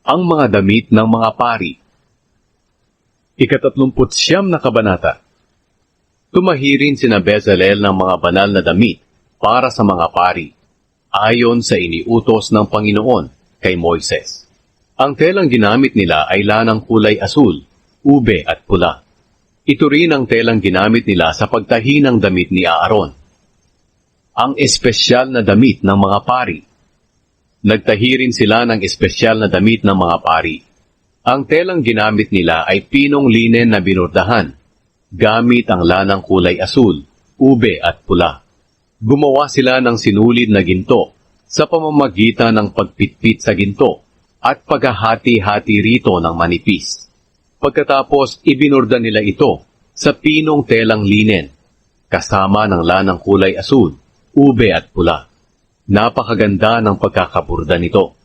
Ang mga damit ng mga pari. 39 na kabanata. Tumahirin sina Bezalel ng mga banal na damit para sa mga pari, ayon sa iniutos ng Panginoon kay Moises. Ang telang ginamit nila ay lanang kulay asul, ube at pula. Ito rin ang telang ginamit nila sa pagtahi ng damit ni Aaron. Ang espesyal na damit ng mga pari. Nagtahi rin sila ng espesyal na damit ng mga pari. Ang telang ginamit nila ay pinong linen na binurdahan, gamit ang lanang kulay asul, ube at pula. Gumawa sila ng sinulid na ginto sa pamamagitan ng pagpitpit sa ginto at paghahati-hati rito ng manipis. Pagkatapos, ibinurda nila ito sa pinong telang linen, kasama ng lanang kulay asul, ube at pula. Napakaganda ng pagkakaburda nito.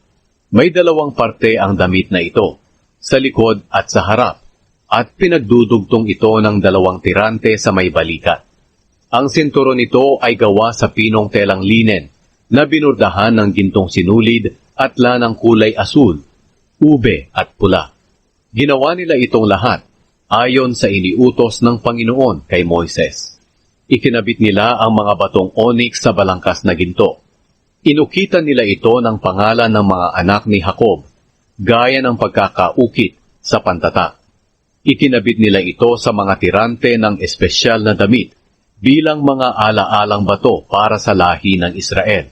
May dalawang parte ang damit na ito, sa likod at sa harap, at pinagdudugtong ito ng dalawang tirante sa may balikat. Ang sinturon nito ay gawa sa pinong telang linen, na binurdahan ng gintong sinulid at lanang kulay asul, ube at pula. Ginawa nila itong lahat, ayon sa iniutos ng Panginoon kay Moises. Ikinabit nila ang mga batong onyx sa balangkas na ginto. Inukitan nila ito ng pangalan ng mga anak ni Jacob, gaya ng pagkakaukit sa pantata. Ikinabit nila ito sa mga tirante ng espesyal na damit, bilang mga ala-alang bato para sa lahi ng Israel.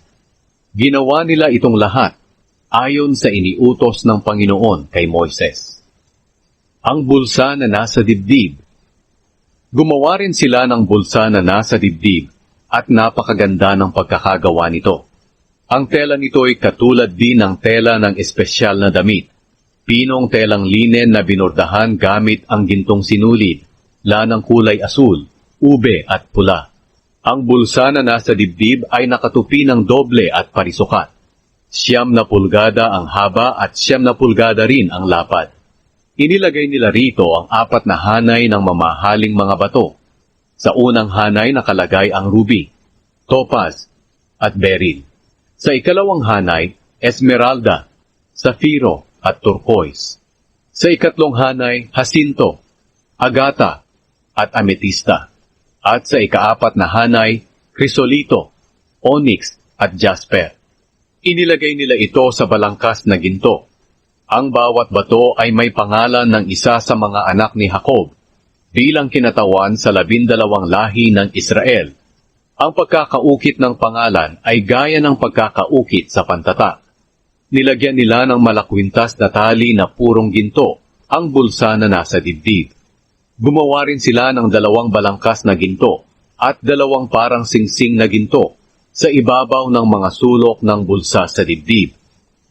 Ginawa nila itong lahat, ayon sa iniutos ng Panginoon kay Moises. Ang bulsa na nasa dibdib. Gumawa rin sila ng bulsa na nasa dibdib at napakaganda ng pagkakagawa nito. Ang tela nito ay katulad din ng tela ng espesyal na damit. Pinong telang linen na binurdahan gamit ang gintong sinulid, lanang kulay asul, ube at pula. Ang bulsa na nasa dibdib ay nakatupi ng doble at parisukat. 9 pulgada ang haba at 9 pulgada rin ang lapad. Inilagay nila rito ang 4 na hanay ng mamahaling mga bato. Sa unang hanay nakalagay ang ruby, topaz, at beryl. Sa ikalawang hanay, esmeralda, safiro, at turquoise. Sa ikatlong hanay, jacinto, agata, at ametista. At sa ika-4 na hanay, krisolito, onyx, at jasper. Inilagay nila ito sa balangkas na ginto. Ang bawat bato ay may pangalan ng isa sa mga anak ni Jacob, bilang kinatawan sa 12 lahi ng Israel. Ang pagkakaukit ng pangalan ay gaya ng pagkakaukit sa pantata. Nilagyan nila ng malakwintas na tali na purong ginto ang bulsa na nasa dibdib. Gumawa rin sila ng 2 balangkas na ginto at 2 parang singsing na ginto sa ibabaw ng mga sulok ng bulsa sa dibdib.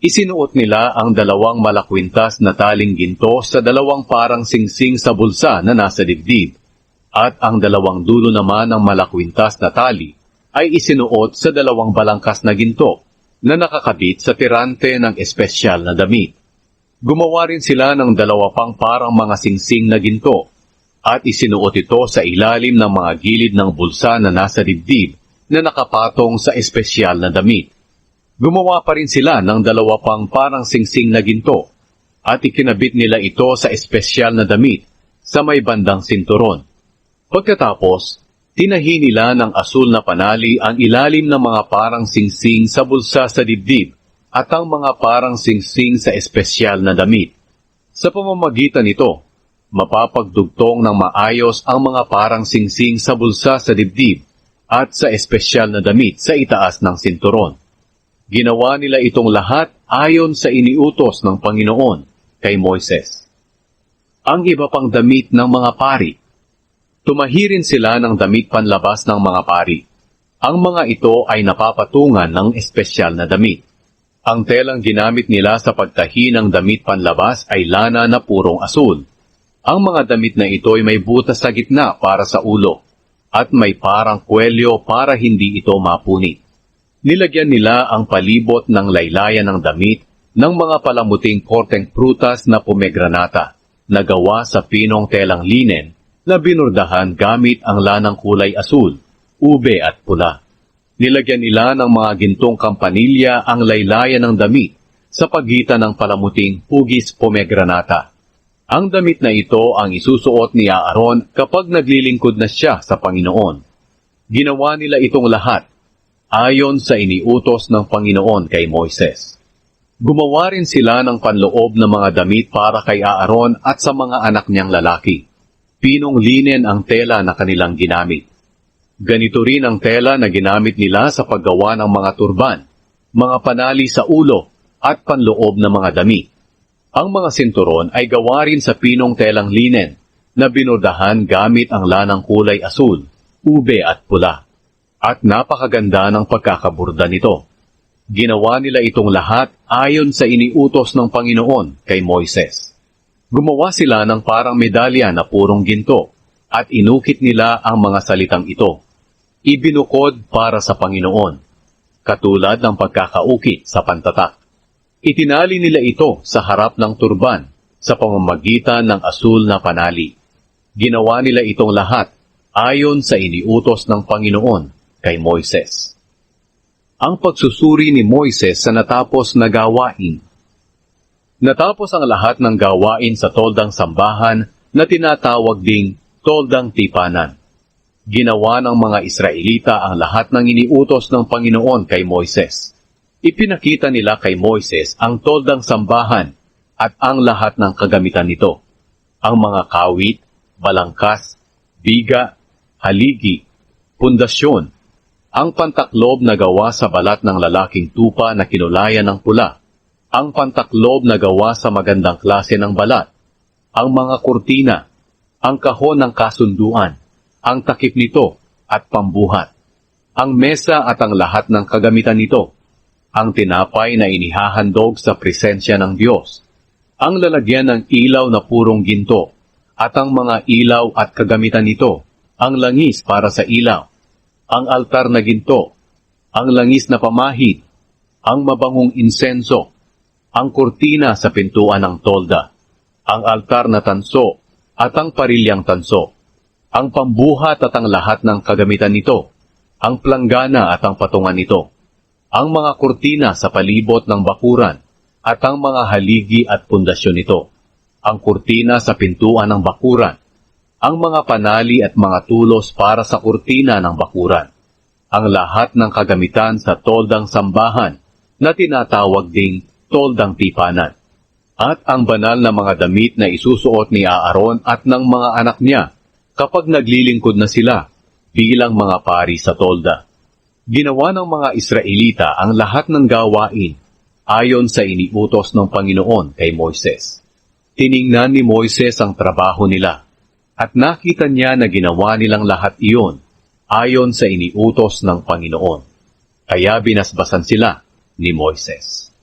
Isinuot nila ang 2 malakwintas na taling ginto sa 2 parang singsing sa bulsa na nasa dibdib, at ang 2 dulo naman ng malakwintas na tali ay isinuot sa 2 balangkas na ginto na nakakabit sa tirante ng espesyal na damit. Gumawa rin sila ng 2 pang parang mga singsing na ginto, at isinuot ito sa ilalim ng mga gilid ng bulsa na nasa dibdib na nakapatong sa espesyal na damit. Gumawa pa rin sila ng 2 pang parang singsing na ginto at ikinabit nila ito sa espesyal na damit sa may bandang sinturon. Pagkatapos, tinahi nila ng asul na panali ang ilalim ng mga parang singsing sa bulsa sa dibdib at ang mga parang singsing sa espesyal na damit. Sa pamamagitan nito, mapapagdugtong ng maayos ang mga parang singsing sa bulsa sa dibdib at sa espesyal na damit sa itaas ng sinturon. Ginawa nila itong lahat ayon sa iniutos ng Panginoon kay Moises. Ang iba pang damit ng mga pari. Tumahirin sila ng damit panlabas ng mga pari. Ang mga ito ay napapatungan ng espesyal na damit. Ang telang ginamit nila sa pagtahi ng damit panlabas ay lana na purong asul. Ang mga damit na ito ay may butas sa gitna para sa ulo, at may parang kwelyo para hindi ito mapunit. Nilagyan nila ang palibot ng laylayan ng damit ng mga palamuting korteng prutas na pomegranata na gawa sa pinong telang linen na binurdahan gamit ang lanang kulay asul, ube at pula. Nilagyan nila ng mga gintong kampanilya ang laylayan ng damit sa pagitan ng palamuting hugis pomegranata. Ang damit na ito ang isusuot ni Aaron kapag naglilingkod na siya sa Panginoon. Ginawa nila itong lahat ayon sa iniutos ng Panginoon kay Moises. Gumawa rin sila ng panloob na mga damit para kay Aaron at sa mga anak niyang lalaki. Pinong linen ang tela na kanilang ginamit. Ganito rin ang tela na ginamit nila sa paggawa ng mga turban, mga panali sa ulo at panloob na mga damit. Ang mga sinturon ay gawa rin sa pinong telang linen na binordahan gamit ang lanang kulay asul, ube at pula. At napakaganda ng pagkakaburda nito. Ginawa nila itong lahat ayon sa iniutos ng Panginoon kay Moises. Gumawa sila ng parang medalya na purong ginto at inukit nila ang mga salitang ito. Ibinukod para sa Panginoon, katulad ng pagkakaukit sa pantatak. Itinali nila ito sa harap ng turban sa pamamagitan ng asul na panali. Ginawa nila itong lahat ayon sa iniutos ng Panginoon kay Moises. Ang pagsusuri ni Moises sa natapos na gawain. Natapos ang lahat ng gawain sa toldang sambahan na tinatawag ding toldang tipanan. Ginawa ng mga Israelita ang lahat ng iniutos ng Panginoon kay Moises. Ipinakita nila kay Moises ang toldang sambahan at ang lahat ng kagamitan nito. Ang mga kawit, balangkas, biga, haligi, pundasyon, ang pantaklob na gawa sa balat ng lalaking tupa na kinulayan ng pula, ang pantaklob na gawa sa magandang klase ng balat, ang mga kurtina, ang kahon ng kasunduan, ang takip nito at pambuhat, ang mesa at ang lahat ng kagamitan nito, ang tinapay na inihahandog sa presensya ng Diyos, ang lalagyan ng ilaw na purong ginto, at ang mga ilaw at kagamitan nito, ang langis para sa ilaw, ang altar na ginto, ang langis na pamahid, ang mabangong insenso, ang kurtina sa pintuan ng tolda, ang altar na tanso, at ang parilyang tanso, ang pambuhat at ang lahat ng kagamitan nito, ang planggana at ang patungan nito, ang mga kurtina sa palibot ng bakuran, at ang mga haligi at pundasyon nito, ang kurtina sa pintuan ng bakuran, ang mga panali at mga tulos para sa kurtina ng bakuran, ang lahat ng kagamitan sa toldang sambahan na tinatawag ding toldang tipanan, at ang banal na mga damit na isusuot ni Aaron at ng mga anak niya kapag naglilingkod na sila bilang mga pari sa tolda. Ginawa ng mga Israelita ang lahat ng gawain ayon sa iniutos ng Panginoon kay Moises. Tiningnan ni Moises ang trabaho nila at nakita niya na ginawa nilang lahat iyon ayon sa iniutos ng Panginoon. Kaya binasbasan sila ni Moises.